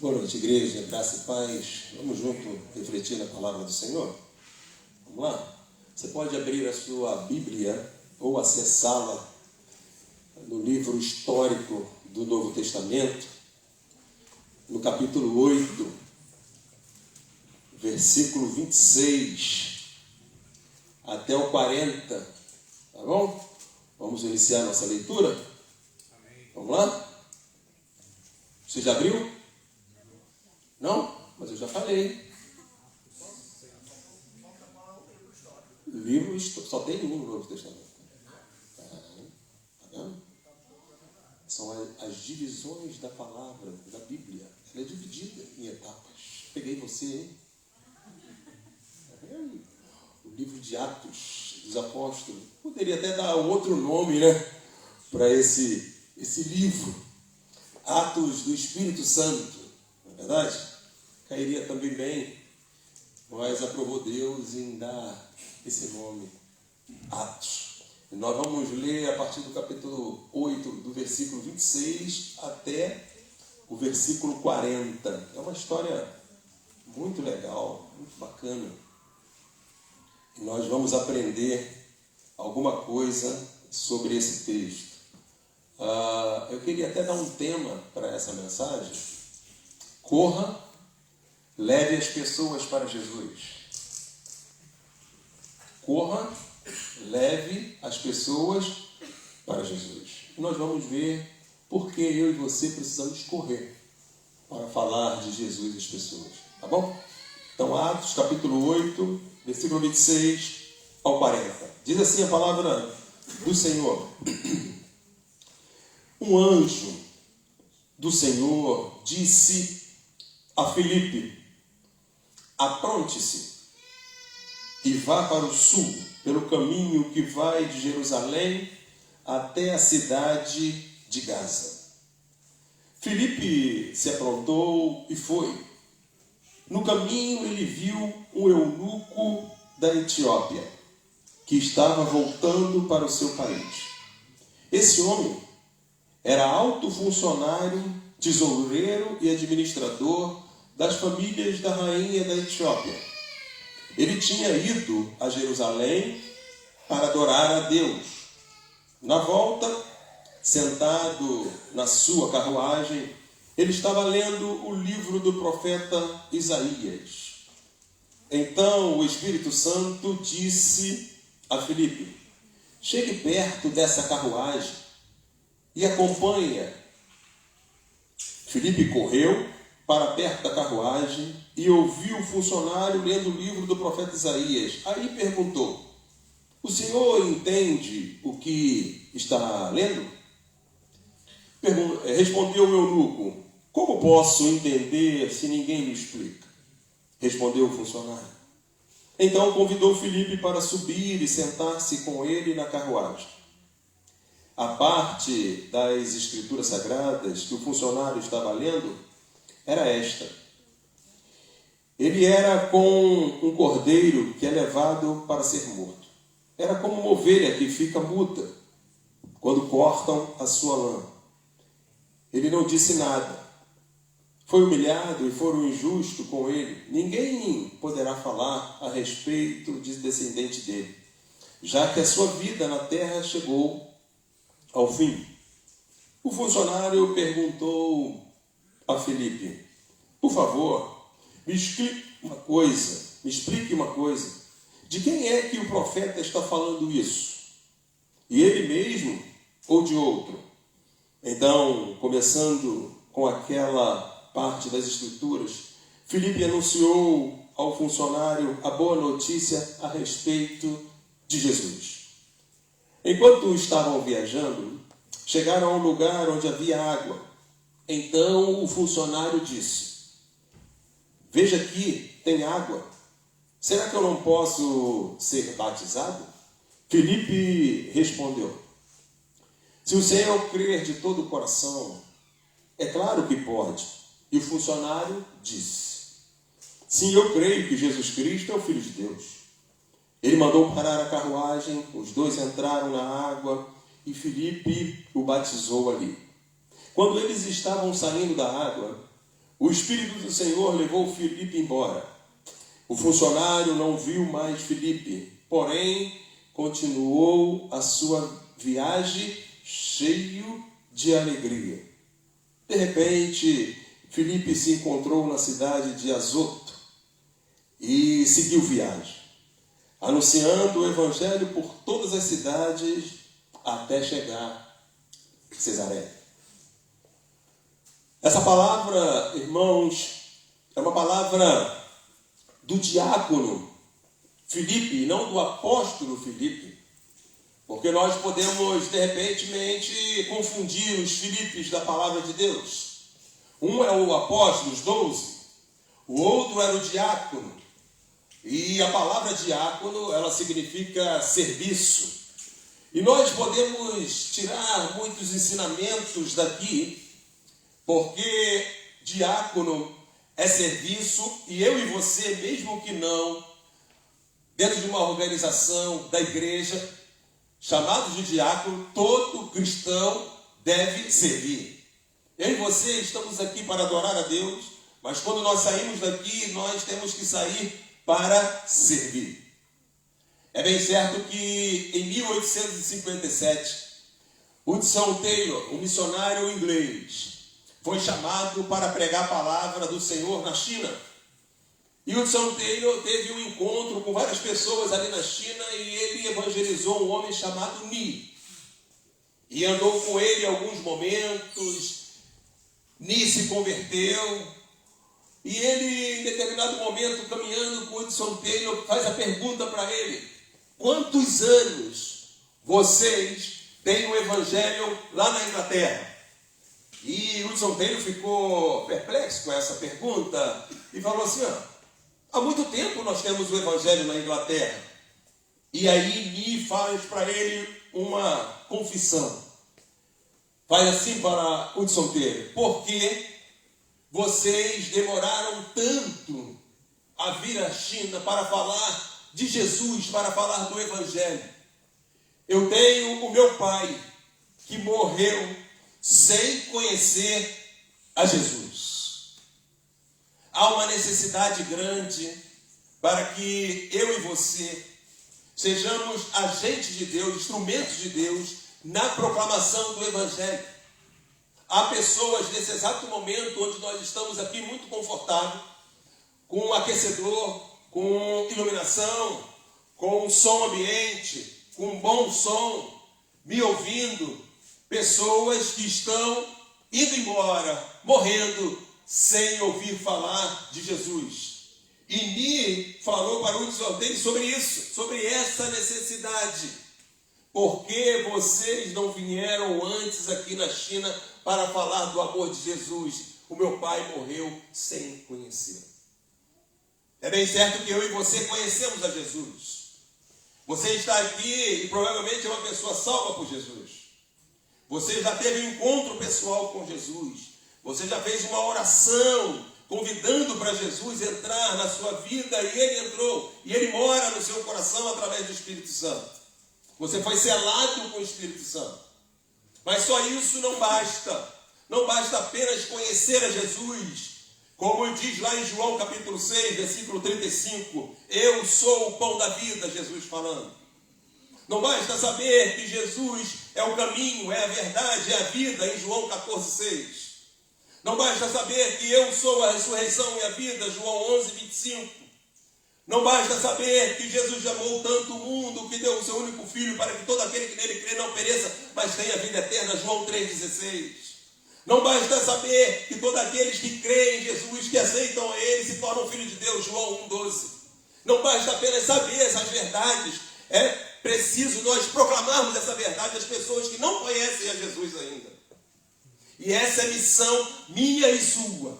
Boa noite, igreja, graça e paz. Vamos junto refletir na palavra do Senhor? Vamos lá? Você pode abrir a sua Bíblia ou acessá-la no livro histórico do Novo Testamento, no capítulo 8, versículo 26 até o 40. Tá bom? Vamos iniciar nossa leitura? Vamos lá? Você já abriu? Não? Mas eu já falei. Livro só tem um no Novo Testamento. Tá vendo? São as divisões da palavra, da Bíblia. Ela é dividida em etapas. Peguei você, hein? Tá vendo? O livro de Atos dos Apóstolos. Poderia até dar outro nome, né? Para esse livro. Atos do Espírito Santo. Não é verdade? Cairia também bem, mas aprovou Deus em dar esse nome, Atos. E nós vamos ler a partir do capítulo 8, do versículo 26 até o versículo 40. É uma história muito legal, muito bacana. E nós vamos aprender alguma coisa sobre esse texto. Eu queria até dar um tema para essa mensagem. Corra, leve as pessoas para Jesus. Corra, leve as pessoas para Jesus. E nós vamos ver por que eu e você precisamos correr para falar de Jesus às pessoas. Tá bom? Então, Atos, capítulo 8, versículo 26 ao 40. Diz assim a palavra do Senhor. Um anjo do Senhor disse a Filipe: apronte-se e vá para o sul, pelo caminho que vai de Jerusalém até a cidade de Gaza. Filipe se aprontou e foi. No caminho ele viu um eunuco da Etiópia, que estava voltando para o seu país. Esse homem era alto funcionário, tesoureiro e administrador das famílias da rainha da Etiópia. Ele tinha ido a Jerusalém para adorar a Deus. Na volta, sentado na sua carruagem, ele estava lendo o livro do profeta Isaías. Então o Espírito Santo disse a Filipe: chegue perto dessa carruagem e acompanha. Filipe correu para perto da carruagem e ouviu o funcionário lendo o livro do profeta Isaías. Aí perguntou: o senhor entende o que está lendo? Respondeu o eunuco: como posso entender se ninguém me explica? Respondeu o funcionário. Então convidou Filipe para subir e sentar-se com ele na carruagem. A parte das escrituras sagradas que o funcionário estava lendo era esta: ele era com um cordeiro que é levado para ser morto. Era como uma ovelha que fica muda quando cortam a sua lã. Ele não disse nada. Foi humilhado e foram injustos com ele. Ninguém poderá falar a respeito de descendente dele, já que a sua vida na terra chegou ao fim. O funcionário perguntou a Filipe: por favor, me explique uma coisa. De quem é que o profeta está falando isso? E ele mesmo ou de outro? Então, começando com aquela parte das escrituras, Filipe anunciou ao funcionário a boa notícia a respeito de Jesus. Enquanto estavam viajando, chegaram a um lugar onde havia água. Então o funcionário disse: veja aqui, tem água. Será que eu não posso ser batizado? Filipe respondeu: se o Senhor crer de todo o coração, é claro que pode. E o funcionário disse: sim, eu creio que Jesus Cristo é o Filho de Deus. Ele mandou parar a carruagem, os dois entraram na água e Filipe o batizou ali. Quando eles estavam saindo da água, o Espírito do Senhor levou Filipe embora. O funcionário não viu mais Filipe, porém continuou a sua viagem cheio de alegria. De repente, Filipe se encontrou na cidade de Azoto e seguiu viagem, anunciando o evangelho por todas as cidades até chegar a Cesareia. Essa palavra, irmãos, é uma palavra do diácono Filipe, não do apóstolo Filipe, porque nós podemos, de repente, confundir os Filipes da palavra de Deus. Um é o apóstolo, os 12, o outro era o diácono. E a palavra diácono, ela significa serviço. E nós podemos tirar muitos ensinamentos daqui, porque diácono é serviço, e eu e você, mesmo que não, dentro de uma organização da igreja, chamados de diácono, todo cristão deve servir. Eu e você estamos aqui para adorar a Deus, mas quando nós saímos daqui, nós temos que sair para servir. É bem certo que em 1857, Hudson Taylor, um missionário inglês, foi chamado para pregar a palavra do Senhor na China. E Hudson Taylor teve um encontro com várias pessoas ali na China e ele evangelizou um homem chamado Ni. E andou com ele alguns momentos. Ni se converteu. E ele, em determinado momento, caminhando com Hudson Taylor, faz a pergunta para ele: quantos anos vocês têm o evangelho lá na Inglaterra? E Hudson Taylor ficou perplexo com essa pergunta e falou assim: há muito tempo nós temos o evangelho na Inglaterra. E aí Ni faz para ele uma confissão. Faz assim para Hudson Taylor: por que vocês demoraram tanto a vir à China para falar de Jesus, para falar do evangelho? Eu tenho o meu pai que morreu sem conhecer a Jesus. Há uma necessidade grande para que eu e você sejamos agentes de Deus, instrumentos de Deus na proclamação do evangelho. Há pessoas nesse exato momento onde nós estamos aqui muito confortáveis, com um aquecedor, com iluminação, com um som ambiente, com um bom som, me ouvindo. Pessoas que estão indo embora, morrendo, sem ouvir falar de Jesus. E Ni falou para o Hudson Taylor sobre isso, sobre essa necessidade. Por que vocês não vieram antes aqui na China para falar do amor de Jesus? O meu pai morreu sem conhecê-lo. É bem certo que eu e você conhecemos a Jesus. Você está aqui e provavelmente é uma pessoa salva por Jesus. Você já teve um encontro pessoal com Jesus. Você já fez uma oração convidando para Jesus entrar na sua vida e ele entrou. E ele mora no seu coração através do Espírito Santo. Você foi selado com o Espírito Santo. Mas só isso não basta. Não basta apenas conhecer a Jesus. Como diz lá em João capítulo 6, versículo 35. Eu sou o pão da vida, Jesus falando. Não basta saber que Jesus é o caminho, é a verdade, é a vida, em João 14,6. Não basta saber que eu sou a ressurreição e a vida, João 11,25. Não basta saber que Jesus amou tanto o mundo que deu o seu único filho para que todo aquele que nele crê não pereça, mas tenha vida eterna, João 3,16. Não basta saber que todos aqueles que creem em Jesus, que aceitam a ele, se tornam filhos de Deus, João 1,12. Não basta apenas saber essas verdades, é preciso nós proclamarmos essa verdade às pessoas que não conhecem a Jesus ainda. E essa é a missão minha e sua.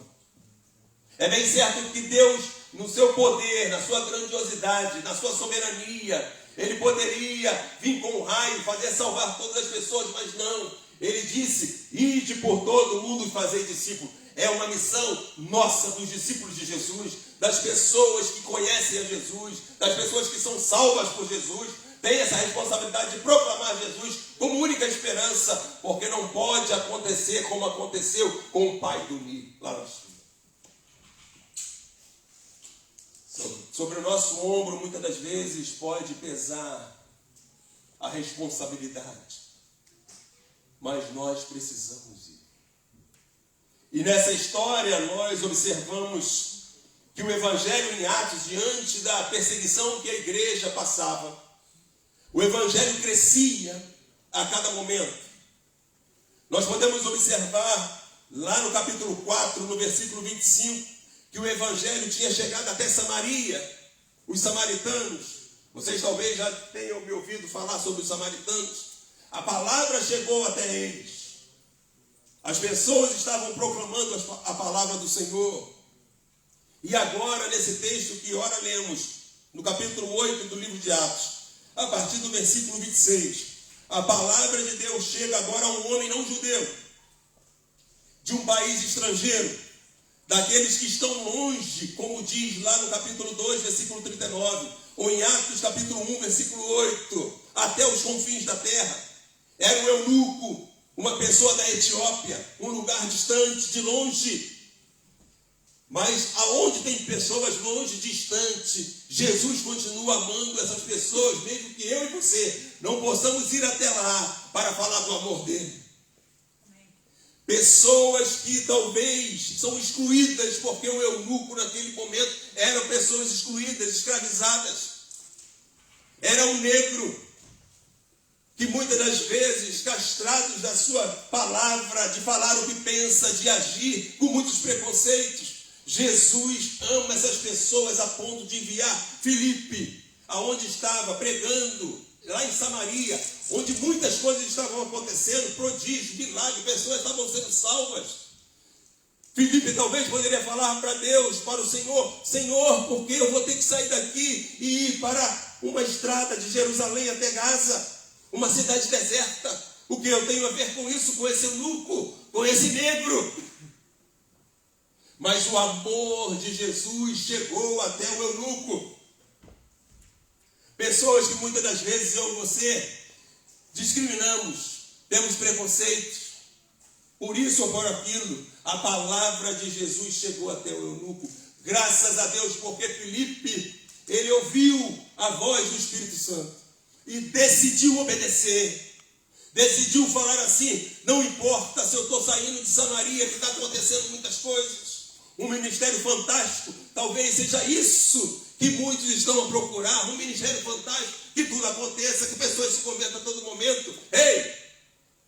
É bem certo que Deus, no seu poder, na sua grandiosidade, na sua soberania, ele poderia vir com um raio, fazer salvar todas as pessoas, mas não. Ele disse: ide por todo o mundo e fazei discípulos. É uma missão nossa, dos discípulos de Jesus, das pessoas que conhecem a Jesus, das pessoas que são salvas por Jesus. Tem essa responsabilidade de proclamar Jesus como única esperança, porque não pode acontecer como aconteceu com o pai do Ni, lá na China. Sobre o nosso ombro, muitas das vezes, pode pesar a responsabilidade. Mas nós precisamos ir. E nessa história, nós observamos que o Evangelho em Atos, diante da perseguição que a igreja passava, o Evangelho crescia a cada momento. Nós podemos observar lá no capítulo 4, no versículo 25, que o Evangelho tinha chegado até Samaria, os samaritanos. Vocês talvez já tenham me ouvido falar sobre os samaritanos. A palavra chegou até eles. As pessoas estavam proclamando a palavra do Senhor. E agora, nesse texto que ora lemos, no capítulo 8 do livro de Atos, a partir do versículo 26, a palavra de Deus chega agora a um homem não judeu, de um país estrangeiro, daqueles que estão longe, como diz lá no capítulo 2, versículo 39, ou em Atos capítulo 1, versículo 8, até os confins da terra. Era um eunuco, uma pessoa da Etiópia, um lugar distante, de longe. Mas aonde tem pessoas longe, distante, Jesus continua amando essas pessoas, mesmo que eu e você não possamos ir até lá para falar do amor dele. Pessoas que talvez são excluídas, porque o eunuco naquele momento eram pessoas excluídas, escravizadas. Era um negro que muitas das vezes, castrados da sua palavra, de falar o que pensa, de agir com muitos preconceitos, Jesus ama essas pessoas a ponto de enviar Filipe, aonde estava pregando, lá em Samaria, onde muitas coisas estavam acontecendo, prodígios, milagres, pessoas estavam sendo salvas. Filipe talvez poderia falar para Deus, para o Senhor: Senhor, por que eu vou ter que sair daqui e ir para uma estrada de Jerusalém até Gaza, uma cidade deserta? O que eu tenho a ver com isso, com esse eunuco, com esse negro? Mas o amor de Jesus chegou até o eunuco. Pessoas que muitas das vezes eu e você discriminamos, temos preconceitos, por isso ou por aquilo. A palavra de Jesus chegou até o eunuco. Graças a Deus, porque Filipe, ele ouviu a voz do Espírito Santo e decidiu obedecer. Decidiu falar assim: não importa se eu estou saindo de Samaria, que está acontecendo muitas coisas. Um ministério fantástico, talvez seja isso que muitos estão a procurar. Um ministério fantástico, que tudo aconteça, que pessoas se convertam a todo momento. Ei,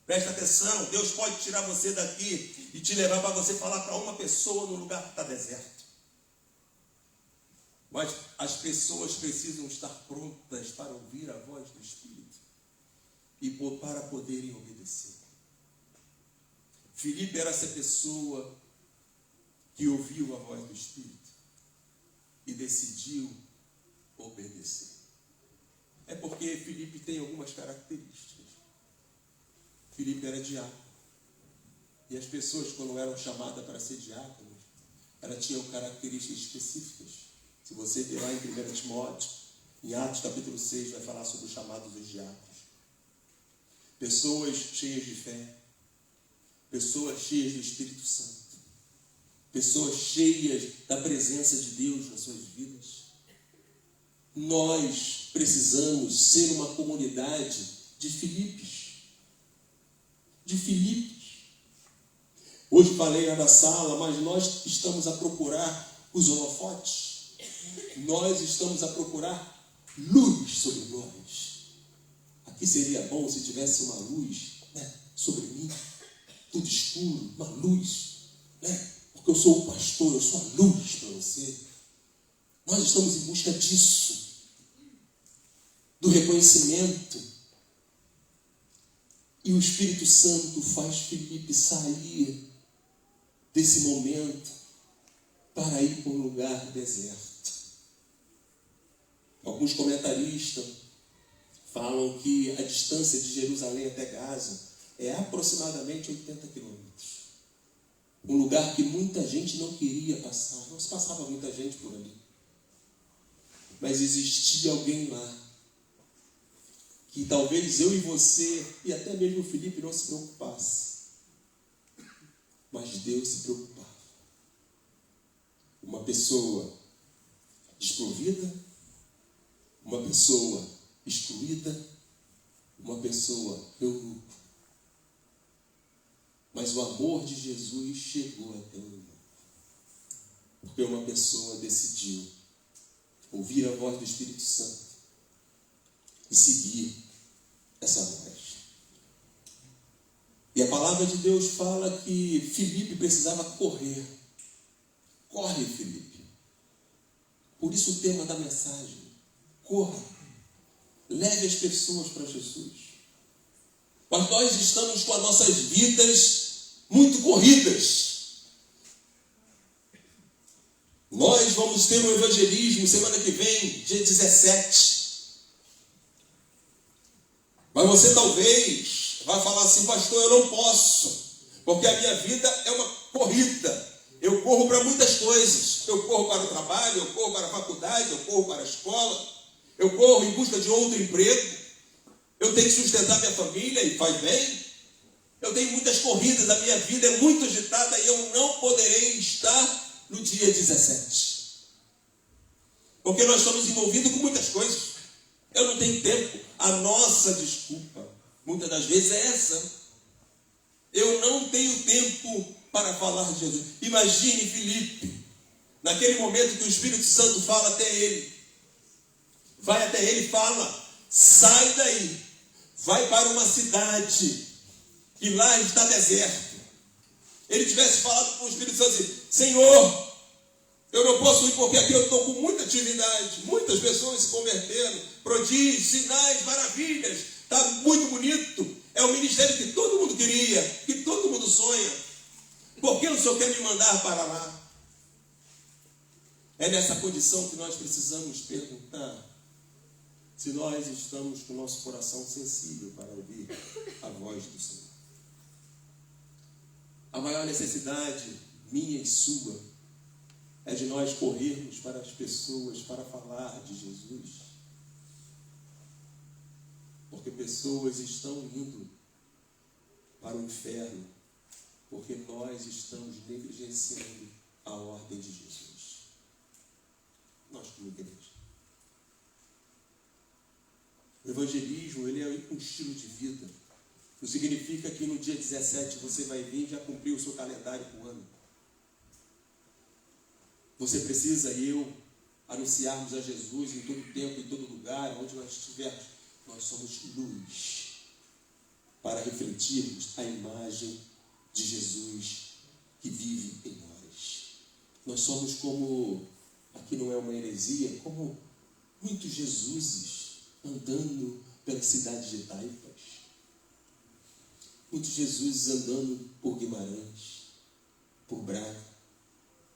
presta atenção, Deus pode tirar você daqui e te levar para você falar para uma pessoa no lugar que está deserto. Mas as pessoas precisam estar prontas para ouvir a voz do Espírito e para poderem obedecer. Filipe era essa pessoa que ouviu a voz do Espírito e decidiu obedecer. É porque Filipe tem algumas características. Filipe era diácono. E as pessoas, quando eram chamadas para ser diáconos, elas tinham características específicas. Se você ver lá em 1 Timóteo, em Atos capítulo 6, vai falar sobre o chamado dos diáconos. Pessoas cheias de fé, pessoas cheias do Espírito Santo, pessoas cheias da presença de Deus nas suas vidas. Nós precisamos ser uma comunidade de Filipes. De Filipes. Hoje falei lá na sala, mas nós estamos a procurar os holofotes. Nós estamos a procurar luz sobre nós. Aqui seria bom se tivesse uma luz, né, sobre mim. Tudo escuro, uma luz, né? Porque eu sou o pastor, eu sou a luz para você. Nós estamos em busca disso, do reconhecimento. E o Espírito Santo faz Filipe sair desse momento para ir para um lugar deserto. Alguns comentaristas falam que a distância de Jerusalém até Gaza é aproximadamente 80 quilômetros. Um lugar que muita gente não queria passar. Não se passava muita gente por ali. Mas existia alguém lá que talvez eu e você, e até mesmo o Filipe, não se preocupasse. Mas Deus se preocupava. Uma pessoa desprovida, uma pessoa excluída, uma pessoa eunuco. Mas o amor de Jesus chegou até o eunuco. Porque uma pessoa decidiu ouvir a voz do Espírito Santo e seguir essa voz. E a palavra de Deus fala que Filipe precisava correr. Corre, Filipe. Por isso o tema da mensagem: corra. Leve as pessoas para Jesus. Mas nós estamos com as nossas vidas muito corridas. Nós vamos ter um evangelismo semana que vem, dia 17. Mas você talvez vai falar assim: pastor, eu não posso, porque a minha vida é uma corrida. Eu corro para muitas coisas. Eu corro para o trabalho, eu corro para a faculdade, eu corro para a escola, eu corro em busca de outro emprego, eu tenho que sustentar minha família e faz bem. Eu tenho muitas corridas, a minha vida é muito agitada e eu não poderei estar no dia 17. Porque nós estamos envolvidos com muitas coisas. Eu não tenho tempo. A nossa desculpa, muitas das vezes, é essa. Eu não tenho tempo para falar de Jesus. Imagine Filipe, naquele momento que o Espírito Santo fala até ele. Vai até ele e fala: sai daí, vai para uma cidade que lá está deserto. Ele tivesse falado com o Espírito Santo assim: Senhor, eu não posso ir porque aqui eu estou com muita atividade, muitas pessoas se converteram, prodígios, sinais, maravilhas, está muito bonito, é o ministério que todo mundo queria, que todo mundo sonha. Por que o Senhor quer me mandar para lá? É nessa condição que nós precisamos perguntar se nós estamos com o nosso coração sensível para ouvir a voz do Senhor. A maior necessidade minha e sua é de nós corrermos para as pessoas para falar de Jesus. Porque pessoas estão indo para o inferno porque nós estamos negligenciando a ordem de Jesus. Nós como igreja. O evangelismo, ele é um estilo de vida. Não significa que no dia 17 você vai vir e já cumpriu o seu calendário por ano. Você precisa e eu anunciarmos a Jesus em todo tempo, em todo lugar, onde nós estivermos. Nós somos luz para refletirmos a imagem de Jesus que vive em nós. Nós somos como, aqui não é uma heresia, como muitos Jesuses andando pela cidade de Taipas. Muitos Jesuses andando por Guimarães, por Braga,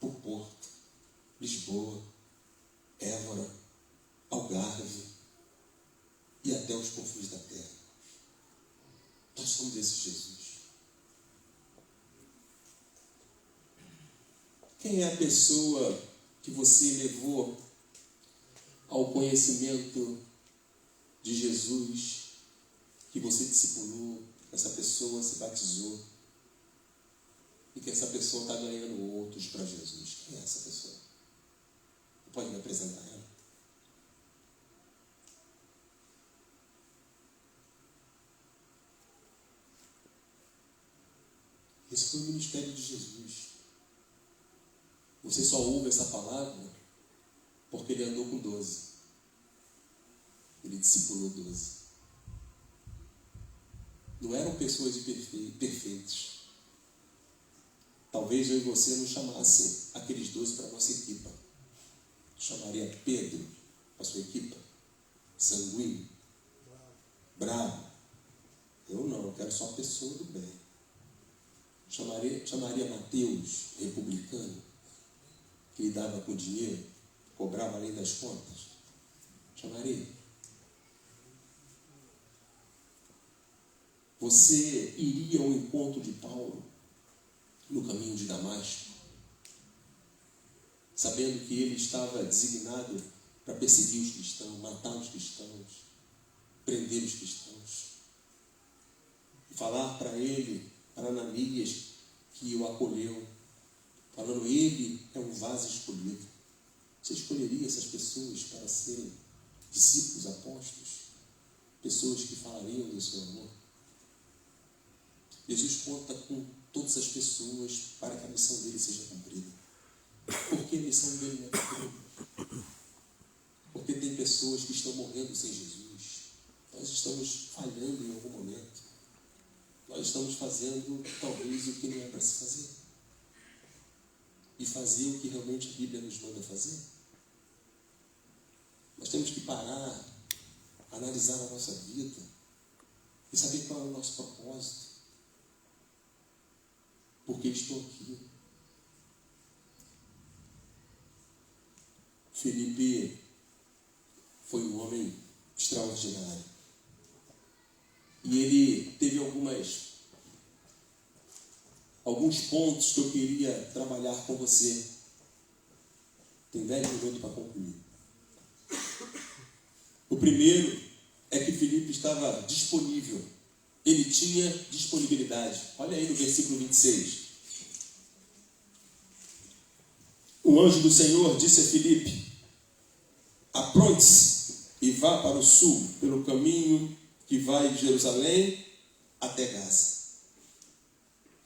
por Porto, Lisboa, Évora, Algarve e até os confins da terra. Nós somos esse Jesus. Quem é a pessoa que você levou ao conhecimento de Jesus, que você discipulou, essa pessoa se batizou e que essa pessoa está ganhando outros para Jesus? Quem é essa pessoa? Pode me apresentar ela? Esse foi o ministério de Jesus. Você só ouve essa palavra porque ele andou com 12. Ele discipulou 12. Não eram pessoas perfeitas. Talvez eu e você não chamasse aqueles 12 para a nossa equipa. Chamaria Pedro para a sua equipa. Sanguíneo. Bravo. Eu não, eu quero só pessoa do bem. Chamaria Mateus, republicano, que lidava com dinheiro, cobrava além das contas. Chamaria. Você iria ao encontro de Paulo no caminho de Damasco, sabendo que ele estava designado para perseguir os cristãos, matar os cristãos, prender os cristãos, e falar para ele, para Ananias, que o acolheu, falando: ele é um vaso escolhido. Você escolheria essas pessoas para serem discípulos, apóstolos? Pessoas que falariam do seu amor? Jesus conta com todas as pessoas para que a missão dele seja cumprida. Por que a missão dele não é cumprida? Porque tem pessoas que estão morrendo sem Jesus. Nós estamos falhando em algum momento. Nós estamos fazendo, talvez, o que não é para se fazer. E fazer o que realmente a Bíblia nos manda fazer. Nós temos que parar, analisar a nossa vida e saber qual é o nosso propósito. Por que estou aqui? Filipe foi um homem extraordinário. E ele teve alguns pontos que eu queria trabalhar com você. Tem 10 minutos para concluir. O primeiro é que Filipe estava disponível. Ele tinha disponibilidade. Olha aí no versículo 26. O anjo do Senhor disse a Filipe: apronte-se e vá para o sul, pelo caminho que vai de Jerusalém até Gaza.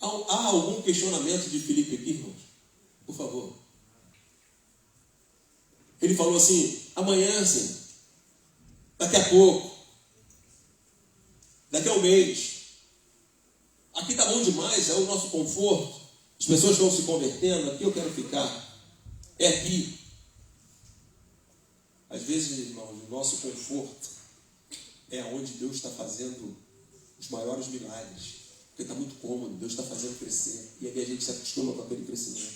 Há algum questionamento de Filipe aqui, irmãos? Por favor. Ele falou assim: amanhã, Senhor, daqui a pouco, daqui a um mês. Aqui está bom demais, é o nosso conforto. As pessoas estão se convertendo, aqui eu quero ficar. É aqui. Às vezes, irmãos, o nosso conforto é onde Deus está fazendo os maiores milagres. Porque está muito cômodo, Deus está fazendo crescer. E aí a gente se acostuma com aquele crescimento.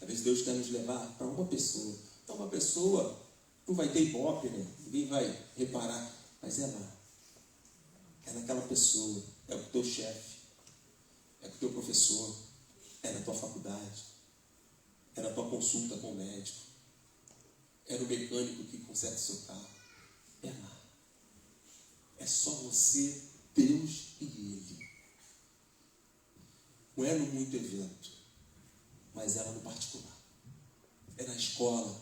Às vezes Deus quer nos levar para uma pessoa. Então uma pessoa não vai ter ibope, né? Ninguém vai reparar. Mas é lá. É naquela pessoa. É o teu chefe. É com o teu professor. É na tua faculdade. É na tua consulta com o médico. É no mecânico que conserta o seu carro. É lá. É só você, Deus e Ele. Não é no muito evento, mas é lá no particular. É na escola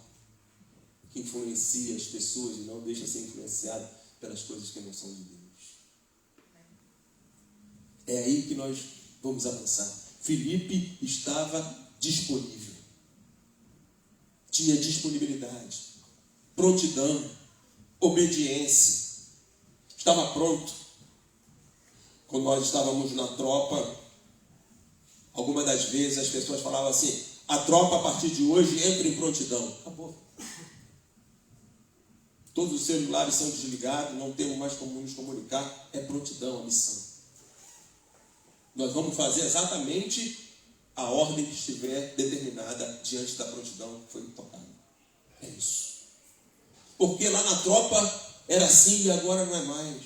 que influencia as pessoas e não deixa ser influenciado pelas coisas que não são de Deus. É aí que nós vamos avançar. Filipe estava disponível. Tinha disponibilidade, prontidão, obediência. Estava pronto. Quando nós estávamos na tropa, algumas das vezes as pessoas falavam assim: a tropa a partir de hoje entra em prontidão. Acabou. Todos os celulares são desligados, não temos mais como nos comunicar. É prontidão a missão. Nós vamos fazer exatamente a ordem que estiver determinada diante da prontidão que foi tocada. É isso. Porque lá na tropa era assim e agora não é mais.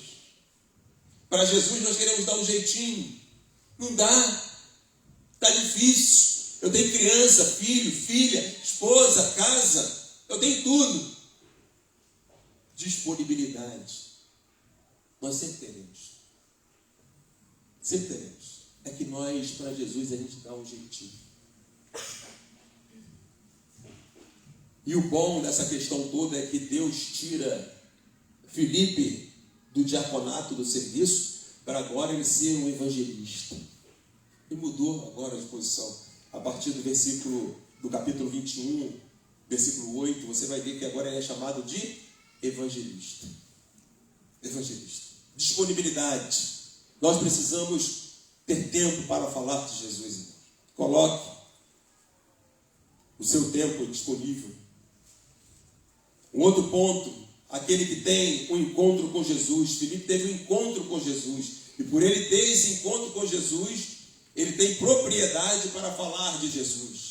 Para Jesus nós queremos dar um jeitinho. Não dá. Está difícil. Eu tenho criança, filho, filha, esposa, casa. Eu tenho tudo. Disponibilidade. Nós sempre teremos. Sempre teremos. É que nós, para Jesus, a gente dá um jeitinho. E o bom dessa questão toda é que Deus tira Filipe do diaconato, do serviço, para agora ele ser um evangelista. E mudou agora de posição. A partir do capítulo 21, versículo 8, você vai ver que agora ele é chamado de evangelista. Evangelista. Disponibilidade. Nós precisamos ter tempo para falar de Jesus. Coloque o seu tempo disponível. Um outro ponto, aquele que tem um encontro com Jesus. Filipe teve um encontro com Jesus. E por ele ter esse encontro com Jesus, ele tem propriedade para falar de Jesus.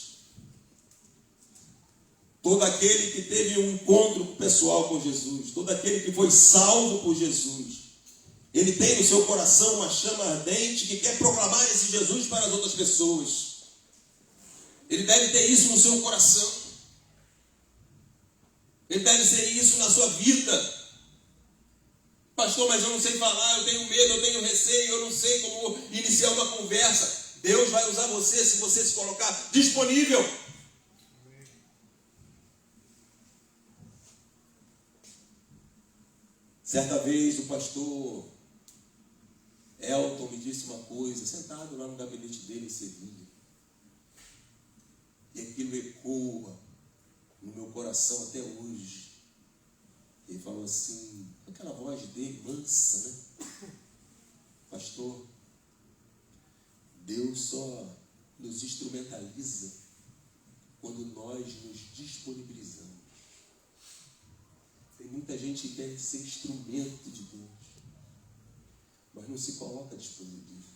Todo aquele que teve um encontro pessoal com Jesus, todo aquele que foi salvo por Jesus, ele tem no seu coração uma chama ardente que quer proclamar esse Jesus para as outras pessoas. Ele deve ter isso no seu coração. Ele deve ter isso na sua vida. Pastor, mas eu não sei falar, eu tenho medo, eu tenho receio, eu não sei como iniciar uma conversa. Deus vai usar você se você se colocar disponível. Certa vez o pastor Elton me disse uma coisa, sentado lá no gabinete dele em Sevilha. E aquilo ecoa no meu coração até hoje. Ele falou assim, com aquela voz dele, mansa, né? Pastor, Deus só nos instrumentaliza quando nós nos disponibilizamos. Tem muita gente que quer ser instrumento de Deus, mas não se coloca disponível.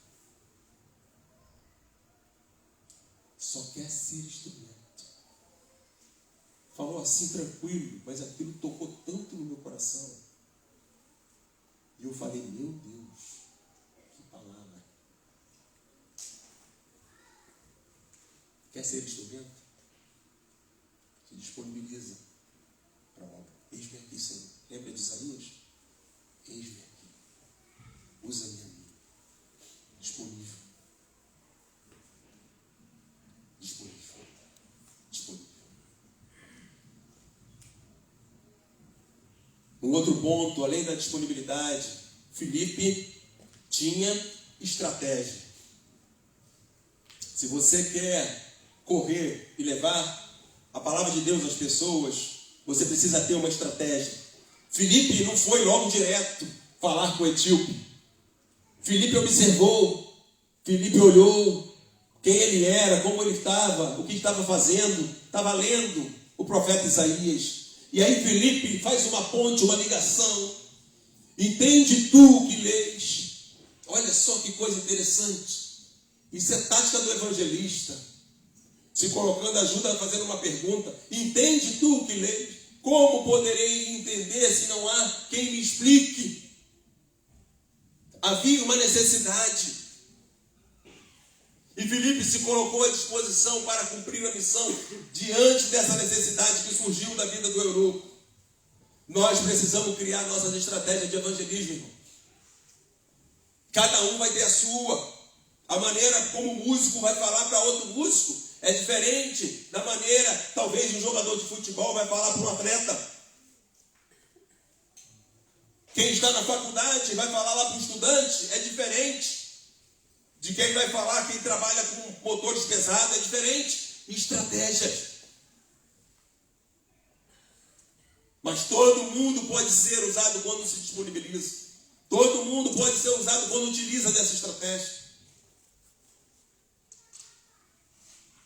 Só quer ser instrumento. Falou assim tranquilo, mas aquilo tocou tanto no meu coração. E eu falei, meu Deus, que palavra. Quer ser instrumento? Se disponibiliza para a obra. Eis-me aqui, Senhor. Lembra de Isaías? Eis-me aqui. Usa-me a mim. Disponível. Disponível. Disponível. Um outro ponto, além da disponibilidade, Filipe tinha estratégia. Se você quer correr e levar a palavra de Deus às pessoas, você precisa ter uma estratégia. Filipe não foi logo direto falar com o etíope. Filipe observou, Filipe olhou quem ele era, como ele estava, o que estava fazendo, estava lendo o profeta Isaías. E aí Filipe faz uma ponte, uma ligação. Entende tu o que lês? Olha só que coisa interessante. Isso é tática do evangelista. Se colocando ajuda, fazendo uma pergunta. Entende tu o que lês? Como poderei entender se não há quem me explique? Havia uma necessidade. E Filipe se colocou à disposição para cumprir a missão diante dessa necessidade que surgiu da vida do eunuco. Nós precisamos criar nossas estratégias de evangelismo, irmão. Cada um vai ter a sua. A maneira como o músico vai falar para outro músico é diferente da maneira, talvez, um jogador de futebol vai falar para um atleta. Quem está na faculdade vai falar lá para o estudante, é diferente. De quem vai falar, quem trabalha com motores pesados, é diferente. Estratégias. Mas todo mundo pode ser usado quando se disponibiliza. Todo mundo pode ser usado quando utiliza dessa estratégia.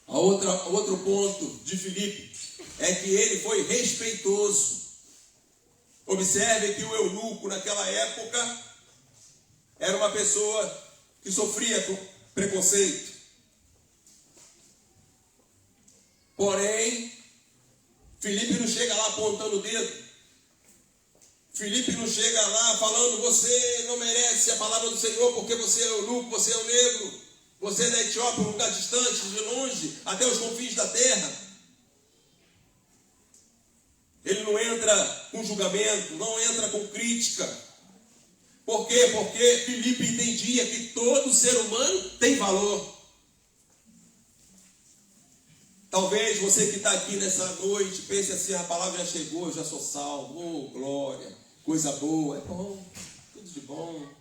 Outro ponto de Filipe é que ele foi respeitoso. Observe que o eunuco naquela época era uma pessoa que sofria com preconceito. Porém, Filipe não chega lá apontando o dedo. Filipe não chega lá falando, você não merece a palavra do Senhor porque você é eunuco, você é um negro, você é da Etiópia, um lugar distante, de longe, até os confins da terra. Ele não entra com julgamento, não entra com crítica. Por quê? Porque Filipe entendia que todo ser humano tem valor. Talvez você que está aqui nessa noite pense assim, a palavra já chegou, eu já sou salvo, oh, glória, coisa boa, é bom, tudo de bom.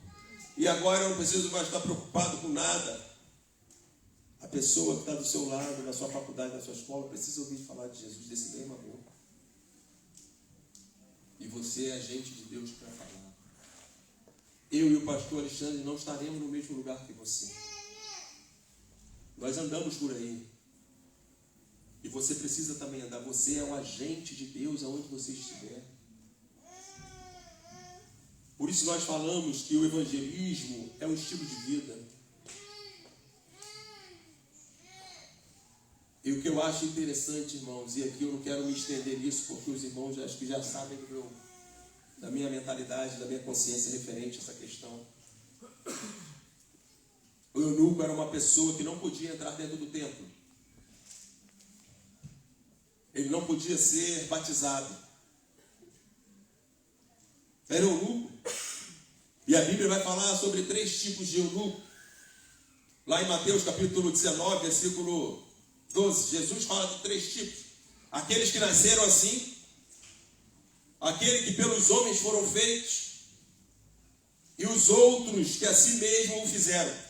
E agora eu não preciso mais estar preocupado com nada. A pessoa que está do seu lado, na sua faculdade, na sua escola, precisa ouvir falar de Jesus, desse mesmo amor. E você é agente de Deus para falar. Eu e o pastor Alexandre não estaremos no mesmo lugar que você. Nós andamos por aí. E você precisa também andar. Você é um agente de Deus aonde você estiver. Por isso nós falamos que o evangelismo é um estilo de vida. E o que eu acho interessante, irmãos, e aqui eu não quero me estender nisso, porque os irmãos acho que já sabem da minha mentalidade, da minha consciência referente a essa questão. O eunuco era uma pessoa que não podia entrar dentro do templo. Ele não podia ser batizado. Era eunuco. E a Bíblia vai falar sobre 3 tipos de eunuco. Lá em Mateus capítulo 19, versículo 12, Jesus fala de 3 tipos. Aqueles que nasceram assim, aqueles que pelos homens foram feitos e os outros que a si mesmo o fizeram.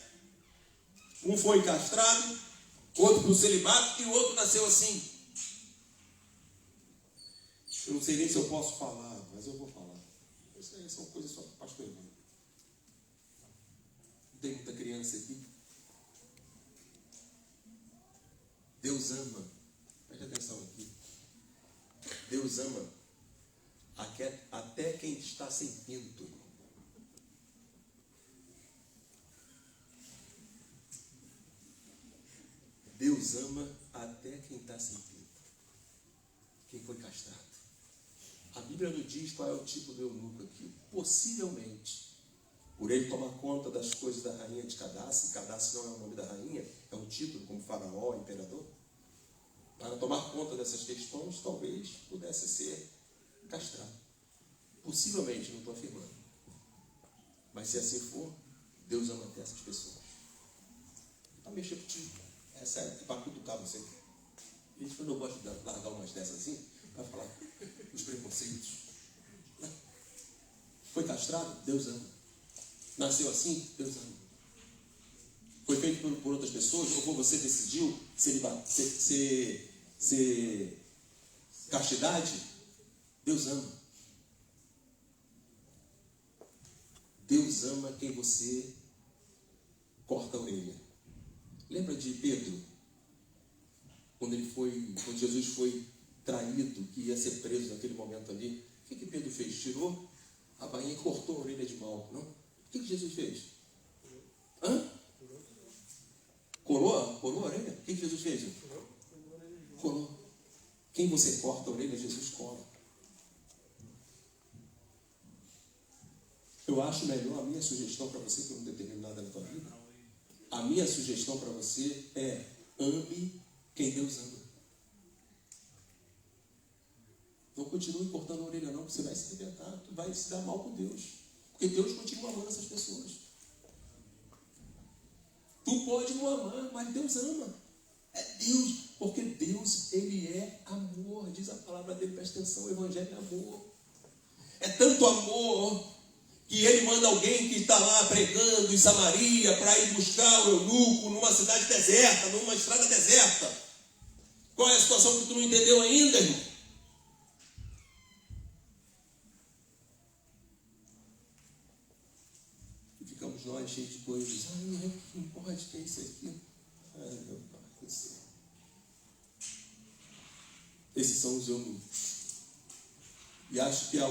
Um foi castrado, outro para o celibato e o outro nasceu assim. Eu não sei nem se eu posso falar, mas eu vou falar. Isso aí são coisas só para o pastor Ivan. Não tem muita criança aqui. Deus ama. Preste atenção aqui. Deus ama até quem está sem pinto. Deus ama até quem está sem pinto. Quem foi castrado. A Bíblia não diz qual é o tipo do eunuco aqui. Possivelmente, por ele tomar conta das coisas da rainha de Cadace, Cadace não é o nome da rainha, é um título como faraó, imperador. Para tomar conta dessas questões, talvez pudesse ser castrado. Possivelmente, não estou afirmando. Mas se assim for, Deus ama até essas pessoas. Está mexendo contigo. É sério, para cutucar você. Gente, quando eu gosto de largar umas dessas assim, para falar os preconceitos. Foi castrado? Deus ama. Nasceu assim? Deus ama. Foi feito por outras pessoas? Ou você decidiu ser castidade? Deus ama. Deus ama quem você corta a orelha. Lembra de Pedro? Quando Jesus foi traído, que ia ser preso naquele momento ali, o que Pedro fez? Tirou a bainha e cortou a orelha de Malco, não? O que Jesus fez? Hã? Colou a orelha? O que Jesus fez? Colou. Quem você corta a orelha, Jesus cola. Eu acho melhor, a minha sugestão para você, que eu não determino nada na tua vida, a minha sugestão para você é: ame quem Deus ama. Não continue cortando a orelha não, porque você vai se arrebentar, tu vai se dar mal com Deus. Porque Deus continua amando essas pessoas. Tu pode não amar, mas Deus ama. É Deus, porque Deus, Ele é amor. Diz a palavra dele, presta atenção, o Evangelho é amor. É tanto amor que Ele manda alguém que está lá pregando em Samaria para ir buscar o eunuco numa cidade deserta, numa estrada deserta. Qual é a situação que tu não entendeu ainda, irmão? E ficamos nós cheios de coisas. Não pode, que é isso aqui? Ai, meu Pai do céu. Esses são os eunucos. E acho que o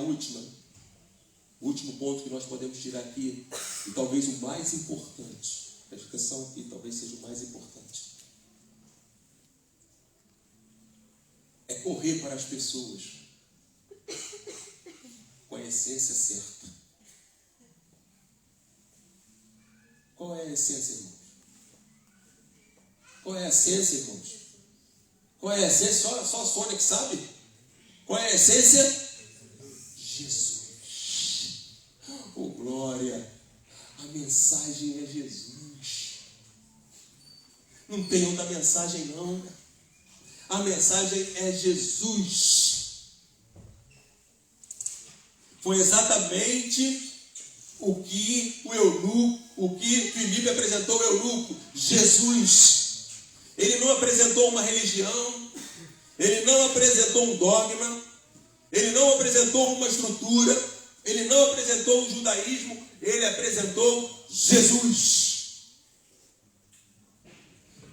último ponto que nós podemos tirar aqui, e talvez o mais importante, presta atenção aqui, talvez seja o mais importante, é correr para as pessoas com a essência certa. Qual é a essência, irmãos? Qual é a essência, irmãos? Qual é a essência? Só a Sônia que sabe. Qual é a essência? Jesus. Oh, glória! A mensagem é Jesus. Não tem outra mensagem, não. A mensagem é Jesus. Foi exatamente o que Filipe apresentou ao eunuco. Jesus. Ele não apresentou uma religião, ele não apresentou um dogma, ele não apresentou uma estrutura, ele não apresentou um judaísmo, ele apresentou Jesus.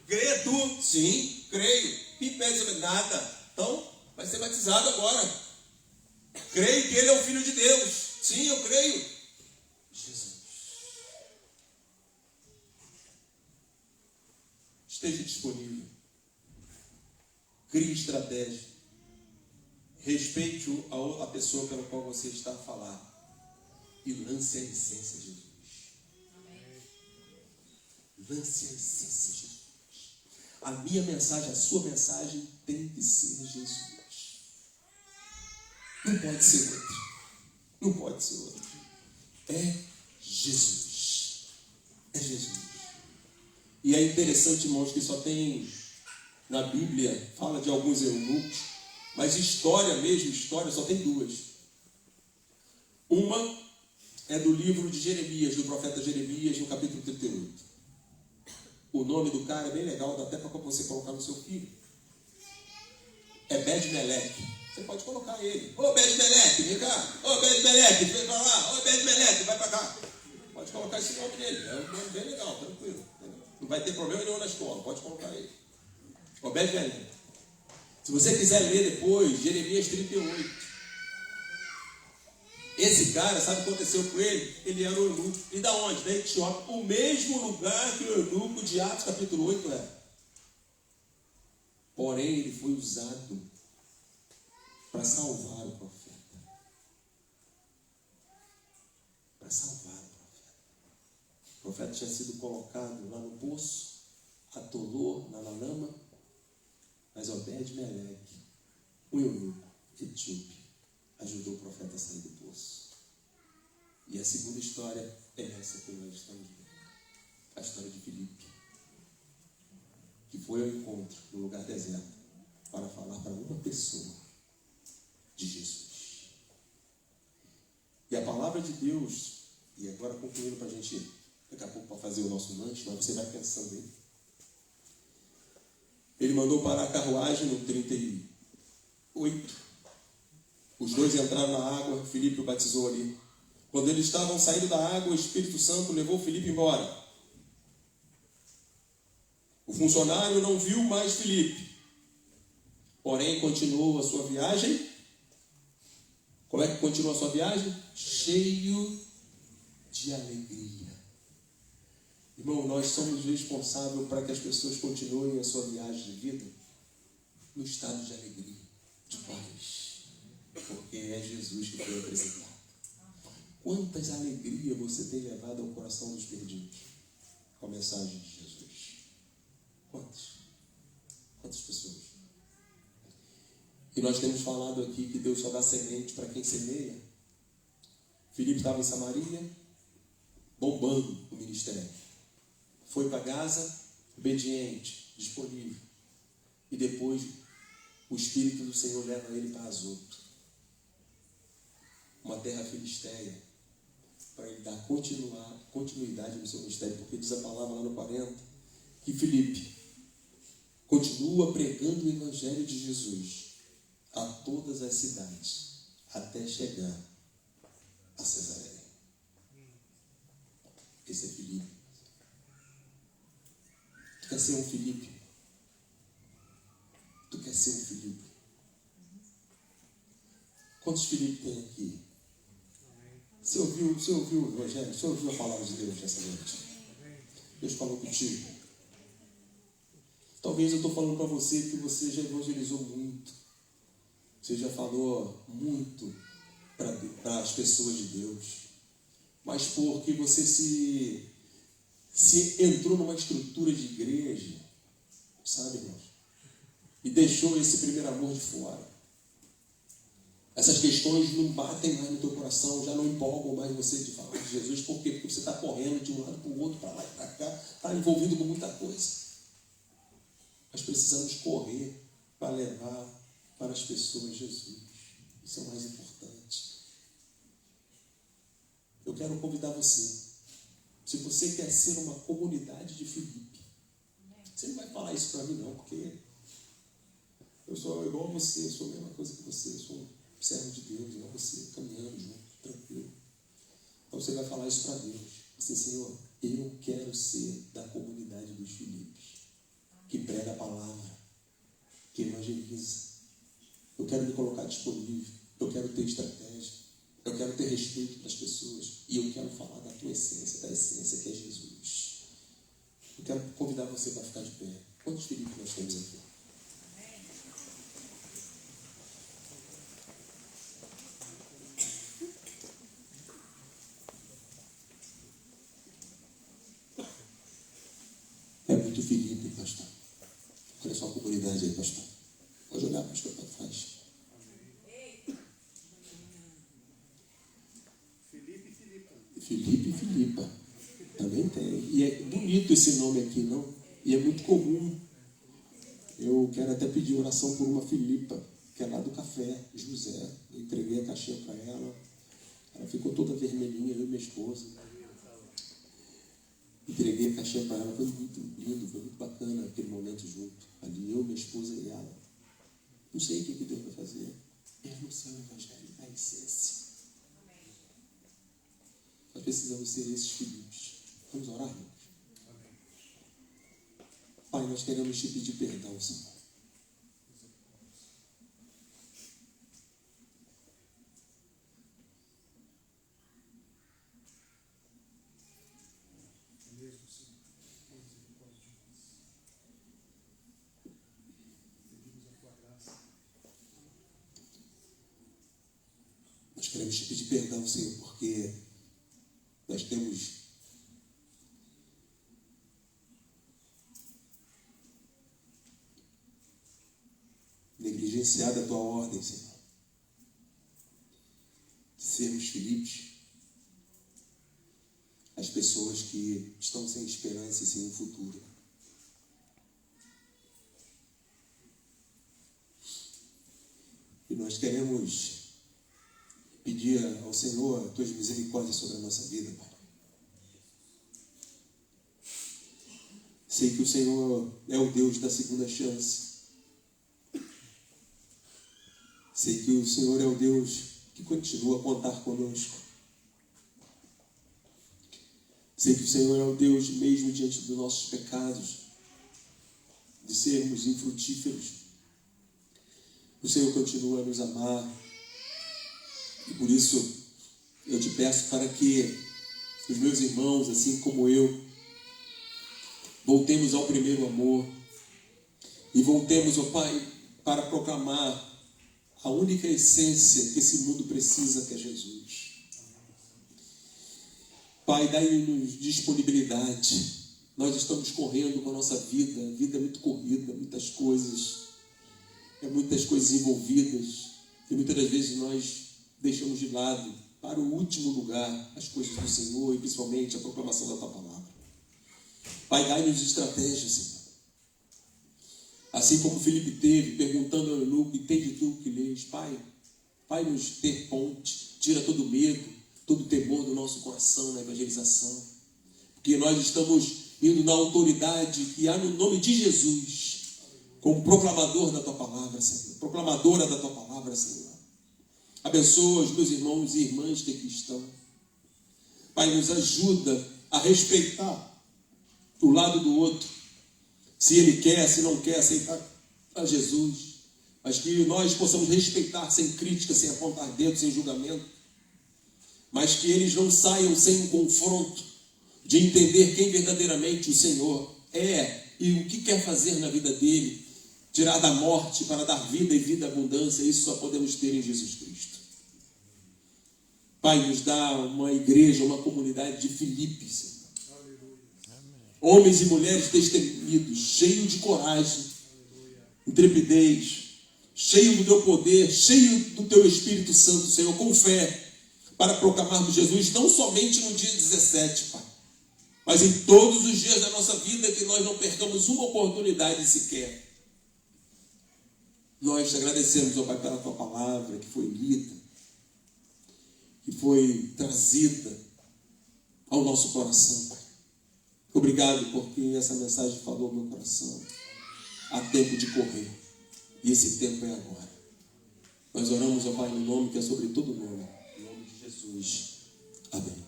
Crê tu? Sim, creio. Que impede nada. Então, vai ser batizado agora. Creio que ele é o Filho de Deus. Sim, eu creio. Jesus. Esteja disponível. Crie estratégia. Respeite a pessoa pela qual você está a falar. E lance a essência de Jesus. Lance a essência de Jesus. A minha mensagem, a sua mensagem tem que ser Jesus. Não pode ser outro. Não pode ser outro. É Jesus. É Jesus. E é interessante, irmãos, que só tem na Bíblia, fala de alguns eunucos, mas história só tem duas. Uma é do livro de Jeremias, do profeta Jeremias, no capítulo 38. O nome do cara é bem legal, dá até para você colocar no seu filho. É Ebed-Meleque. Você pode colocar ele. Ô Ebed-Meleque, vem cá. Ô Ebed-Meleque, vem pra lá. Ô Ebed-Meleque, vai pra cá. Pode colocar esse nome dele. É um nome bem legal, tranquilo. Não vai ter problema nenhum na escola. Pode colocar ele. Obed-Meleque. Se você quiser ler depois, Jeremias 38. Esse cara, sabe o que aconteceu com ele? Ele era o eunuco. E da onde? Da Etiópia. O mesmo lugar que o eunuco de Atos capítulo 8 é. Porém, ele foi usado para salvar o profeta. Para salvar o profeta. O profeta tinha sido colocado lá no poço, atolou na lama, mas Obed-Meleque, o eunuco etíope, ajudou o profeta a sair do poço. E a segunda história é essa que nós estamos vendo. A história de Filipe, que foi ao encontro no lugar deserto para falar para uma pessoa de Jesus. E a palavra de Deus, e agora concluindo para a gente, daqui a pouco para fazer o nosso lanche, mas você vai pensando aí. Ele mandou parar a carruagem no 38. Os dois entraram na água, Filipe o batizou ali. Quando eles estavam saindo da água, o Espírito Santo levou Filipe embora. O funcionário não viu mais Filipe, porém continuou a sua viagem. Como é que continua a sua viagem? Cheio de alegria. Irmão, nós somos responsáveis para que as pessoas continuem a sua viagem de vida no estado de alegria, de paz, porque é Jesus que foi apresentado. Quantas alegrias você tem levado ao coração dos perdidos com a mensagem de Jesus? Quantas pessoas? E nós temos falado aqui que Deus só dá semente para quem semeia. Filipe estava em Samaria, bombando o ministério. Foi para Gaza, obediente, disponível. E depois o Espírito do Senhor leva ele para Azoto, uma terra filisteia, para ele dar continuidade no seu ministério, porque diz a palavra lá no 40 que Filipe continua pregando o Evangelho de Jesus a todas as cidades, até chegar a Cesareia. Esse é Filipe. Tu quer ser um Filipe? Tu quer ser um Filipe? Quantos Filipe tem aqui? Você ouviu o Evangelho? Você ouviu a palavra de Deus nessa noite? Deus falou contigo. Talvez eu estou falando para você que você já evangelizou muito. Você já falou muito para as pessoas de Deus. Mas porque você se entrou numa estrutura de igreja, sabe, irmãos? E deixou esse primeiro amor de fora. Essas questões não batem mais no teu coração, já não empolgam mais você de falar de Jesus. Por quê? Porque você está correndo de um lado para o outro, para lá e para cá, está envolvido com muita coisa. Nós precisamos correr para levar para as pessoas Jesus. Isso é o mais importante. Eu quero convidar você. Se você quer ser uma comunidade de Filipe, você não vai falar isso para mim não, porque eu sou igual a você, eu sou a mesma coisa que você, eu sou um servo de Deus, igual você, caminhando junto, tranquilo. Então você vai falar isso para Deus. Assim, Senhor, eu quero ser da comunidade dos Filipes, que prega a palavra, que evangeliza. Eu quero me colocar disponível, eu quero ter estratégia, eu quero ter respeito das pessoas e eu quero falar da tua essência, da essência que é Jesus. Eu quero convidar você para ficar de pé. Quantos Filipes nós temos aqui? É muito Filipe, pastor. Olha só a comunidade aí, pastor. Pode olhar, pastor, para trás. Filipe e Filipa. Também tem. E é bonito esse nome aqui, não? E é muito comum. Eu quero até pedir oração por uma Filipa, que é lá do café, José. Eu entreguei a caixinha para ela. Ela ficou toda vermelhinha, eu e minha esposa. Entreguei a caixinha para ela, foi muito lindo, foi muito bacana aquele momento junto. Ali eu, minha esposa e ela. Não sei o que Deus vai fazer. É no seu evangelho, a essência. Nós precisamos ser esses filhos. Vamos orar, irmãos? Pai, nós queremos te pedir perdão, Senhor. Nós queremos te pedir perdão, Senhor, porque nós temos negligenciado a tua ordem, Senhor. De sermos Filipos, as pessoas que estão sem esperança e sem um futuro. E nós queremos pedir ao Senhor as tuas misericórdias sobre a nossa vida, Pai. Sei que o Senhor é o Deus da segunda chance. Sei que o Senhor é o Deus que continua a contar conosco. Sei que o Senhor é o Deus, mesmo diante dos nossos pecados, de sermos infrutíferos. O Senhor continua a nos amar. E por isso eu te peço para que os meus irmãos, assim como eu, voltemos ao primeiro amor. E voltemos, ó Pai, para proclamar a única essência que esse mundo precisa, que é Jesus. Pai, dai-nos disponibilidade. Nós estamos correndo com a nossa vida. A vida é muito corrida, muitas coisas envolvidas. E muitas das vezes nós deixamos de lado, para o último lugar, as coisas do Senhor e principalmente a proclamação da tua palavra. Pai, dai-nos estratégia, Senhor. Assim como Filipe teve, perguntando ao eunuco, entende tu o que lês? Pai, nos ter ponte, tira todo o medo, todo o temor do nosso coração na evangelização. Porque nós estamos indo na autoridade que há no nome de Jesus, como proclamador da tua palavra, Senhor. Proclamadora da tua palavra, Senhor. Abençoa os meus irmãos e irmãs que aqui estão. Pai, nos ajuda a respeitar o lado do outro. Se ele quer, se não quer aceitar a Jesus. Mas que nós possamos respeitar sem crítica, sem apontar dedo, sem julgamento. Mas que eles não saiam sem um confronto de entender quem verdadeiramente o Senhor é e o que quer fazer na vida dele. Tirar da morte para dar vida e vida abundância. Isso só podemos ter em Jesus Cristo. Pai, nos dá uma igreja, uma comunidade de Filipe, Senhor. Homens e mulheres destemidos, cheios de coragem, intrepidez, cheio do teu poder, cheio do teu Espírito Santo, Senhor, com fé, para proclamarmos Jesus, não somente no dia 17, Pai, mas em todos os dias da nossa vida, que nós não percamos uma oportunidade sequer. Nós te agradecemos, ó Pai, pela tua palavra que foi lida, que foi trazida ao nosso coração, Pai. Obrigado porque essa mensagem falou ao meu coração. Há tempo de correr. E esse tempo é agora. Nós oramos, ó Pai, no nome que é sobre todo nome. Em nome de Jesus. Amém.